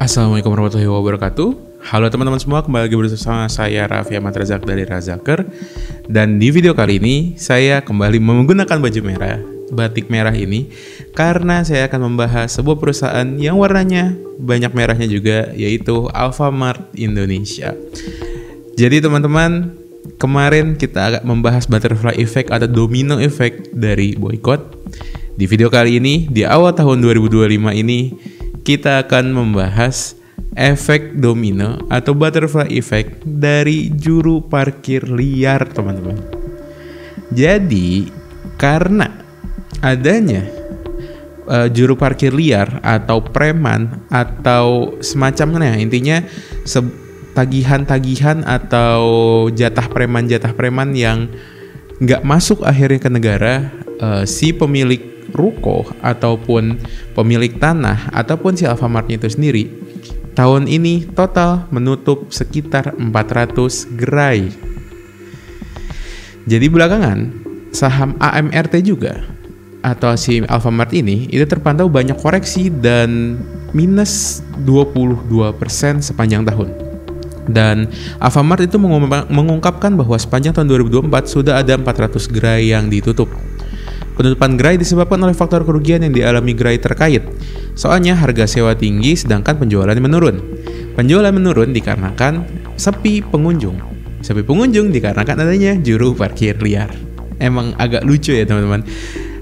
Assalamualaikum warahmatullahi wabarakatuh. Halo teman-teman semua, kembali lagi bersama saya Raffi Ahmad Razak dari Razaker. Dan di video kali ini saya kembali menggunakan baju merah, batik merah ini, karena saya akan membahas sebuah perusahaan yang warnanya banyak merahnya juga, yaitu Alfamart Indonesia. Jadi teman-teman, kemarin kita agak membahas butterfly effect atau domino effect dari boykot. Di video kali ini, di awal tahun 2025 ini, kita akan membahas efek domino atau butterfly effect dari juru parkir liar, teman-teman. Jadi, karena adanya juru parkir liar atau preman atau semacamnya, intinya tagihan-tagihan atau jatah preman yang nggak masuk akhirnya ke negara, si pemilik ruko ataupun pemilik tanah ataupun si Alfamartnya itu sendiri tahun ini total menutup sekitar 400 gerai. Jadi belakangan saham AMRT juga atau si Alfamart ini itu terpantau banyak koreksi dan minus 22% sepanjang tahun. Dan Alfamart itu mengungkapkan bahwa sepanjang tahun 2024 sudah ada 400 gerai yang ditutup. Penutupan gerai disebabkan oleh faktor kerugian yang dialami gerai terkait. Soalnya harga sewa tinggi sedangkan penjualan menurun. Penjualan menurun dikarenakan sepi pengunjung. Sepi pengunjung dikarenakan adanya juru parkir liar. Emang agak lucu ya teman-teman.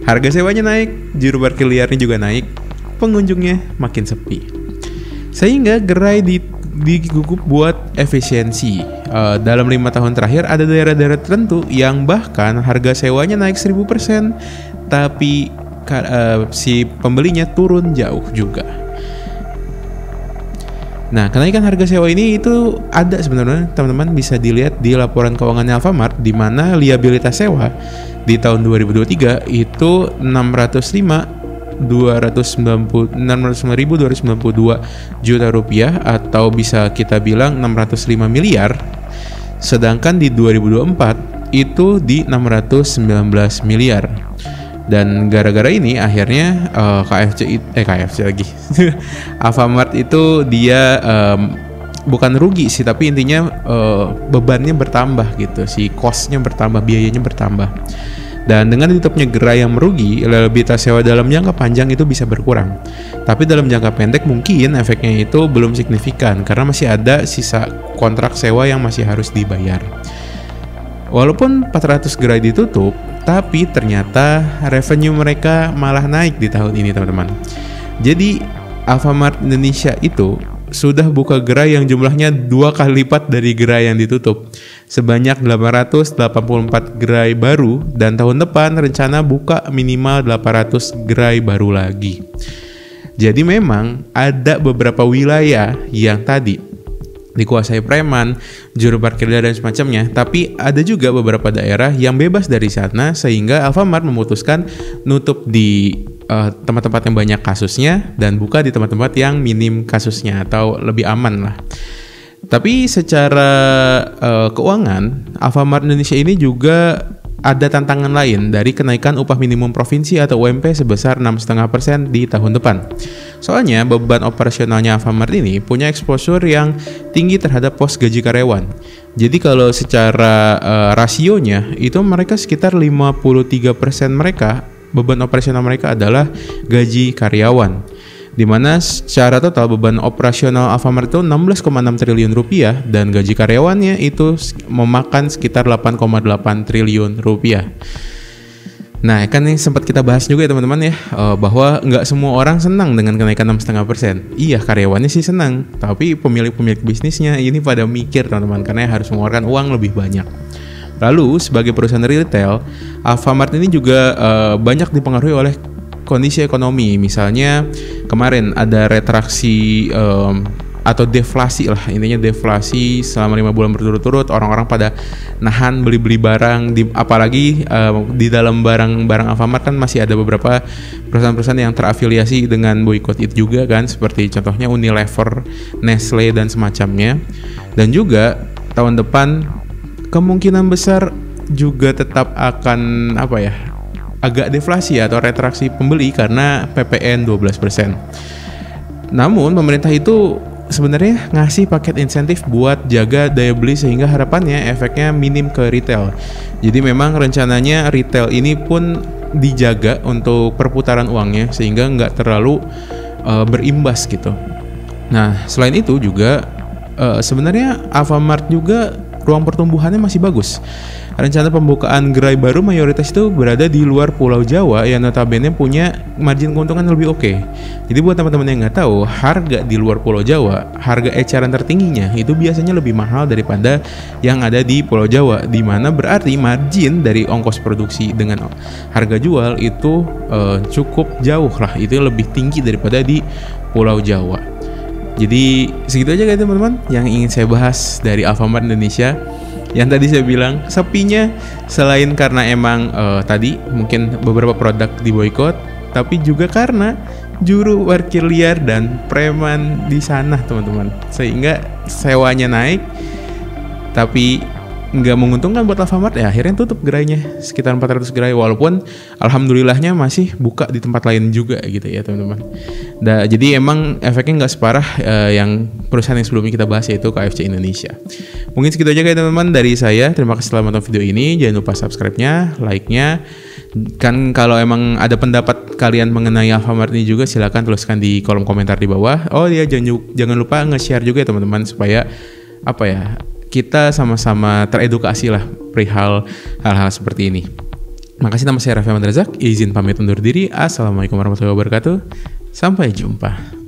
Harga sewanya naik, juru parkir liarnya juga naik, pengunjungnya makin sepi. Sehingga gerai digugup buat efisiensi. Dalam 5 tahun terakhir ada daerah-daerah tertentu yang bahkan harga sewanya naik 1000%, tapi si pembelinya turun jauh juga. Nah, kenaikan harga sewa ini itu ada sebenarnya, teman-teman bisa dilihat di laporan keuangannya Alfamart, di mana liabilitas sewa di tahun 2023 itu 605.292 juta rupiah atau bisa kita bilang 605 miliar. Sedangkan di 2024 itu di 619 miliar. Dan gara-gara ini akhirnya KFC lagi. Alfamart itu dia bukan rugi sih, tapi intinya bebannya bertambah gitu, si cost-nya bertambah, biayanya bertambah. Dan dengan ditutupnya gerai yang merugi, liabilitas sewa dalam jangka panjang itu bisa berkurang. Tapi dalam jangka pendek mungkin efeknya itu belum signifikan karena masih ada sisa kontrak sewa yang masih harus dibayar. Walaupun 400 gerai ditutup, tapi ternyata revenue mereka malah naik di tahun ini, teman-teman. Jadi Alfamart Indonesia itu sudah buka gerai yang jumlahnya 2 kali lipat dari gerai yang ditutup, sebanyak 884 gerai baru, dan tahun depan rencana buka minimal 800 gerai baru lagi. Jadi memang ada beberapa wilayah yang tadi dikuasai preman, juru parkir liar dan semacamnya, tapi ada juga beberapa daerah yang bebas dari sana, sehingga Alfamart memutuskan nutup di tempat-tempat yang banyak kasusnya dan buka di tempat-tempat yang minim kasusnya atau lebih aman lah. Tapi secara keuangan, Alfamart Indonesia ini juga ada tantangan lain dari kenaikan upah minimum provinsi atau UMP sebesar 6,5% di tahun depan. Soalnya beban operasionalnya Alfamart ini punya exposure yang tinggi terhadap pos gaji karyawan. Jadi kalau secara rasionya itu mereka sekitar 53% mereka, beban operasional mereka adalah gaji karyawan. Di mana secara total beban operasional Alfamart itu 16,6 triliun rupiah dan gaji karyawannya itu memakan sekitar 8,8 triliun rupiah. Nah, kan ini sempat kita bahas juga ya teman-teman ya, bahwa nggak semua orang senang dengan kenaikan 6,5%. Iya, karyawannya sih senang, tapi pemilik-pemilik bisnisnya ini pada mikir teman-teman, karena harus mengeluarkan uang lebih banyak. Lalu, sebagai perusahaan retail, Alfamart ini juga banyak dipengaruhi oleh kondisi ekonomi. Misalnya kemarin ada retraksi atau deflasi lah, intinya deflasi selama 5 bulan berturut-turut, orang-orang pada nahan beli-beli barang, apalagi di dalam barang-barang Alfamart kan masih ada beberapa perusahaan-perusahaan yang terafiliasi dengan boykot itu juga kan, seperti contohnya Unilever, Nestle dan semacamnya. Dan juga tahun depan kemungkinan besar juga tetap akan agak deflasi atau retraksi pembeli karena PPN 12%. Namun pemerintah itu sebenarnya ngasih paket insentif buat jaga daya beli sehingga harapannya efeknya minim ke retail. Jadi memang rencananya retail ini pun dijaga untuk perputaran uangnya sehingga nggak terlalu berimbas gitu. Nah, selain itu juga sebenarnya Alfamart juga ruang pertumbuhannya masih bagus. Rencana pembukaan gerai baru mayoritas itu berada di luar Pulau Jawa yang notabene punya margin keuntungan lebih oke. Jadi buat teman-teman yang nggak tahu, harga di luar Pulau Jawa, harga eceran tertingginya itu biasanya lebih mahal daripada yang ada di Pulau Jawa, di mana berarti margin dari ongkos produksi dengan harga jual itu cukup jauh lah, itu lebih tinggi daripada di Pulau Jawa. Jadi segitu aja guys teman-teman yang ingin saya bahas dari Alfamart Indonesia. Yang tadi saya bilang sepinya selain karena emang tadi mungkin beberapa produk diboikot, tapi juga karena juru parkir liar dan preman di sana teman-teman, sehingga sewanya naik tapi nggak menguntungkan buat Alfamart, ya akhirnya tutup gerainya sekitar 400 gerai, walaupun alhamdulillahnya masih buka di tempat lain juga gitu ya teman-teman. Jadi emang efeknya nggak separah yang perusahaan yang sebelumnya kita bahas, yaitu KFC Indonesia. Mungkin segitu aja guys teman-teman dari saya. Terima kasih telah menonton video ini. Jangan lupa subscribe-nya, like-nya. Kan kalau emang ada pendapat kalian mengenai Alfamart ini juga silakan tuliskan di kolom komentar di bawah. Oh iya, jangan lupa nge-share juga ya teman-teman, supaya kita sama-sama teredukasi lah perihal hal-hal seperti ini. Makasih, nama saya Raffi Ahmad Razak. Izin pamit undur diri. Assalamualaikum warahmatullahi wabarakatuh. Sampai jumpa.